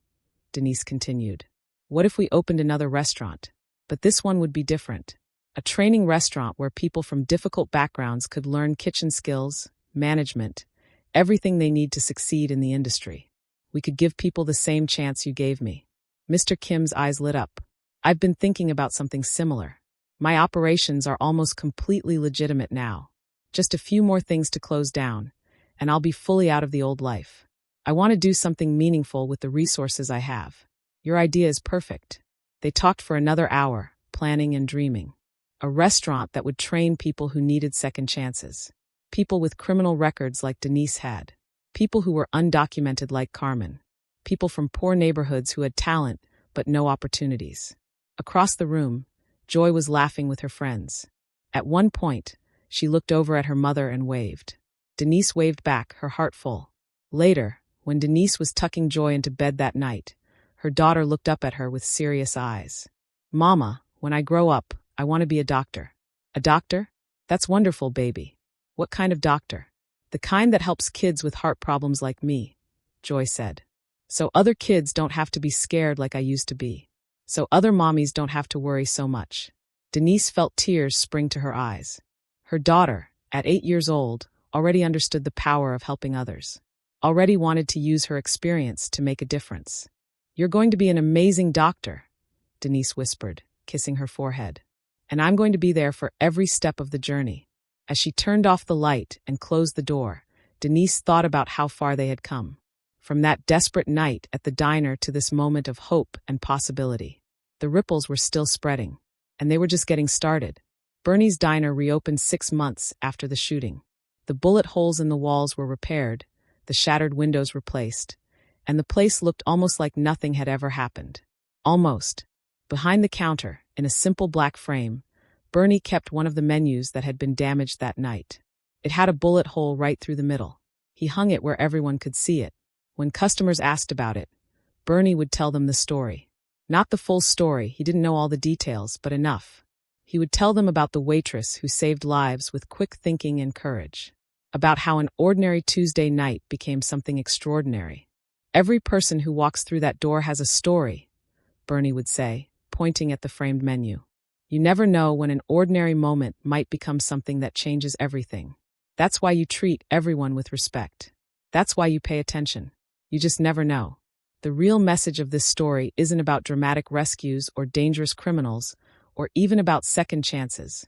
Denise continued. "What if we opened another restaurant? But this one would be different. A training restaurant where people from difficult backgrounds could learn kitchen skills, management, everything they need to succeed in the industry. We could give people the same chance you gave me. Mr. Kim's eyes lit up. I've been thinking about something similar. My operations are almost completely legitimate now. Just a few more things to close down, and I'll be fully out of the old life. I want to do something meaningful with the resources I have. Your idea is perfect. They talked for another hour, planning and dreaming. A restaurant that would train people who needed second chances. People with criminal records like Denise had. People who were undocumented like Carmen. People from poor neighborhoods who had talent but no opportunities. Across the room, Joy was laughing with her friends. At one point, she looked over at her mother and waved. Denise waved back, her heart full. Later, when Denise was tucking Joy into bed that night, her daughter looked up at her with serious eyes. "Mama, when I grow up, I want to be a doctor." "A doctor? That's wonderful, baby. What kind of doctor?" "The kind that helps kids with heart problems like me," Joy said. "So other kids don't have to be scared like I used to be. So other mommies don't have to worry so much." Denise felt tears spring to her eyes. Her daughter, at 8 years old, already understood the power of helping others. Already wanted to use her experience to make a difference. "You're going to be an amazing doctor," Denise whispered, kissing her forehead. "And I'm going to be there for every step of the journey." As she turned off the light and closed the door, Denise thought about how far they had come. From that desperate night at the diner to this moment of hope and possibility. The ripples were still spreading, and they were just getting started. Bernie's Diner reopened 6 months after the shooting. The bullet holes in the walls were repaired, the shattered windows replaced, and the place looked almost like nothing had ever happened. Almost. Behind the counter, in a simple black frame, Bernie kept one of the menus that had been damaged that night. It had a bullet hole right through the middle. He hung it where everyone could see it. When customers asked about it, Bernie would tell them the story. Not the full story, he didn't know all the details, but enough. He would tell them about the waitress who saved lives with quick thinking and courage. About how an ordinary Tuesday night became something extraordinary. "Every person who walks through that door has a story," Bernie would say, pointing at the framed menu. "You never know when an ordinary moment might become something that changes everything. That's why you treat everyone with respect. That's why you pay attention. You just never know." The real message of this story isn't about dramatic rescues or dangerous criminals, or even about second chances,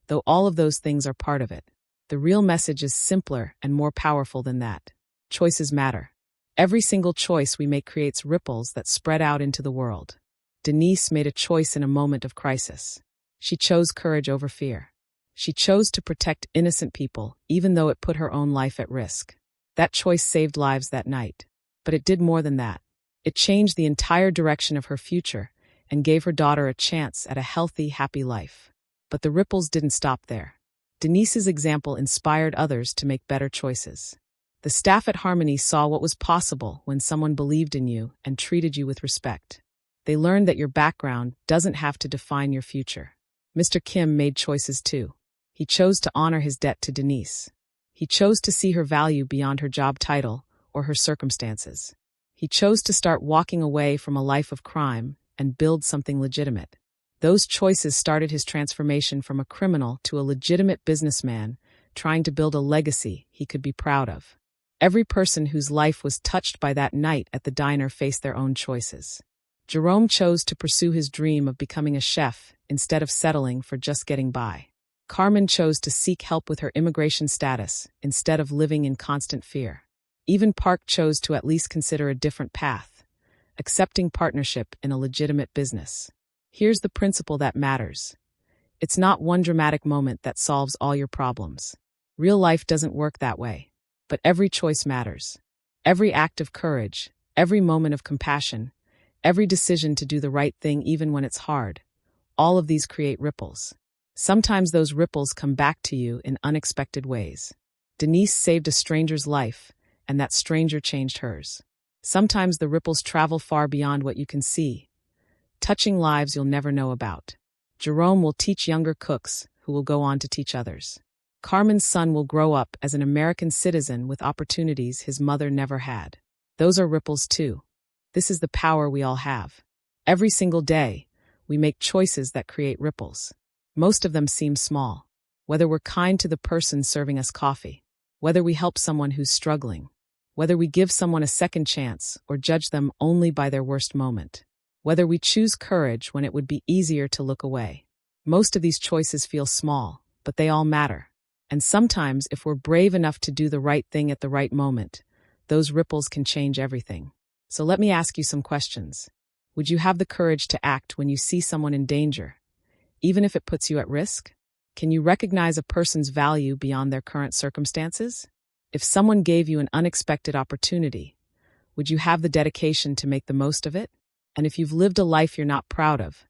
though all of those things are part of it. The real message is simpler and more powerful than that. Choices matter. Every single choice we make creates ripples that spread out into the world. Denise made a choice in a moment of crisis. She chose courage over fear. She chose to protect innocent people, even though it put her own life at risk. That choice saved lives that night. But it did more than that. It changed the entire direction of her future and gave her daughter a chance at a healthy, happy life. But the ripples didn't stop there. Denise's example inspired others to make better choices. The staff at Harmony saw what was possible when someone believed in you and treated you with respect. They learned that your background doesn't have to define your future. Mr. Kim made choices too. He chose to honor his debt to Denise. He chose to see her value beyond her job title or her circumstances. He chose to start walking away from a life of crime and build something legitimate. Those choices started his transformation from a criminal to a legitimate businessman, trying to build a legacy he could be proud of. Every person whose life was touched by that night at the diner faced their own choices. Jerome chose to pursue his dream of becoming a chef instead of settling for just getting by. Carmen chose to seek help with her immigration status instead of living in constant fear. Even Park chose to at least consider a different path, accepting partnership in a legitimate business. Here's the principle that matters. It's not one dramatic moment that solves all your problems. Real life doesn't work that way. But every choice matters. Every act of courage, every moment of compassion, every decision to do the right thing even when it's hard, all of these create ripples. Sometimes those ripples come back to you in unexpected ways. Denise saved a stranger's life, and that stranger changed hers. Sometimes the ripples travel far beyond what you can see, touching lives you'll never know about. Jerome will teach younger cooks, who will go on to teach others. Carmen's son will grow up as an American citizen with opportunities his mother never had. Those are ripples too. This is the power we all have. Every single day, we make choices that create ripples. Most of them seem small. Whether we're kind to the person serving us coffee, whether we help someone who's struggling, whether we give someone a second chance or judge them only by their worst moment, whether we choose courage when it would be easier to look away. Most of these choices feel small, but they all matter. And sometimes, if we're brave enough to do the right thing at the right moment, those ripples can change everything. So let me ask you some questions. Would you have the courage to act when you see someone in danger, even if it puts you at risk? Can you recognize a person's value beyond their current circumstances? If someone gave you an unexpected opportunity, would you have the dedication to make the most of it? And if you've lived a life you're not proud of,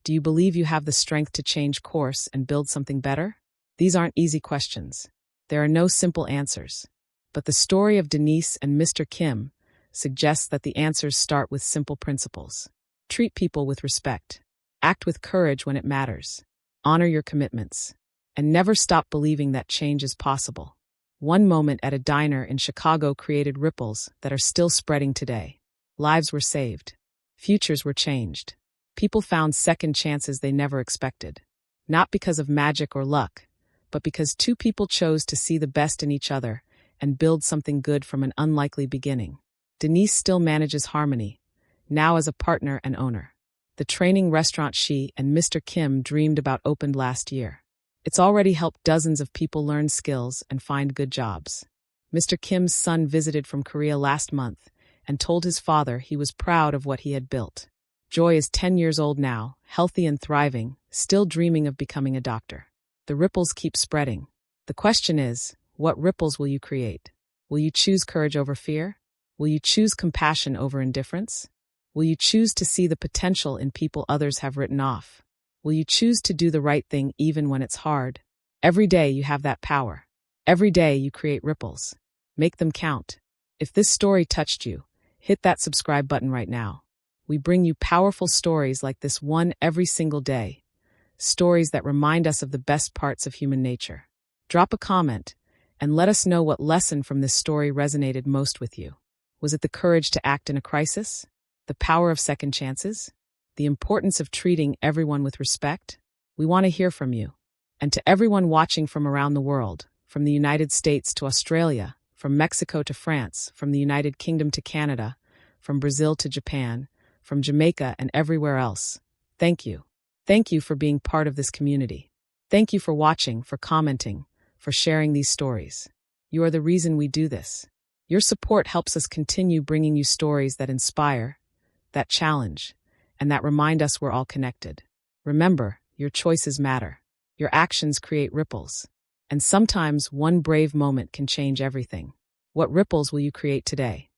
do you believe you have the strength to change course and build something better? These aren't easy questions. There are no simple answers. But the story of Denise and Mr. Kim suggests that the answers start with simple principles. Treat people with respect. Act with courage when it matters. Honor your commitments. And never stop believing that change is possible. One moment at a diner in Chicago created ripples that are still spreading today. Lives were saved. Futures were changed. People found second chances they never expected. Not because of magic or luck, but because two people chose to see the best in each other and build something good from an unlikely beginning. Denise still manages Harmony, now as a partner and owner. The training restaurant she and Mr. Kim dreamed about opened last year. It's already helped dozens of people learn skills and find good jobs. Mr. Kim's son visited from Korea last month and told his father he was proud of what he had built. Joy is 10 years old now, healthy and thriving, still dreaming of becoming a doctor. The ripples keep spreading. The question is, what ripples will you create? Will you choose courage over fear? Will you choose compassion over indifference? Will you choose to see the potential in people others have written off? Will you choose to do the right thing even when it's hard? Every day you have that power. Every day you create ripples. Make them count. If this story touched you, hit that subscribe button right now. We bring you powerful stories like this one every single day. Stories that remind us of the best parts of human nature. Drop a comment and let us know what lesson from this story resonated most with you. Was it the courage to act in a crisis? The power of second chances? The importance of treating everyone with respect? We want to hear from you. And to everyone watching from around the world, from the United States to Australia, from Mexico to France, from the United Kingdom to Canada, from Brazil to Japan, from Jamaica and everywhere else, thank you. Thank you for being part of this community. Thank you for watching, for commenting, for sharing these stories. You are the reason we do this. Your support helps us continue bringing you stories that inspire, that challenge, and that remind us we're all connected. Remember, your choices matter. Your actions create ripples. And sometimes one brave moment can change everything. What ripples will you create today?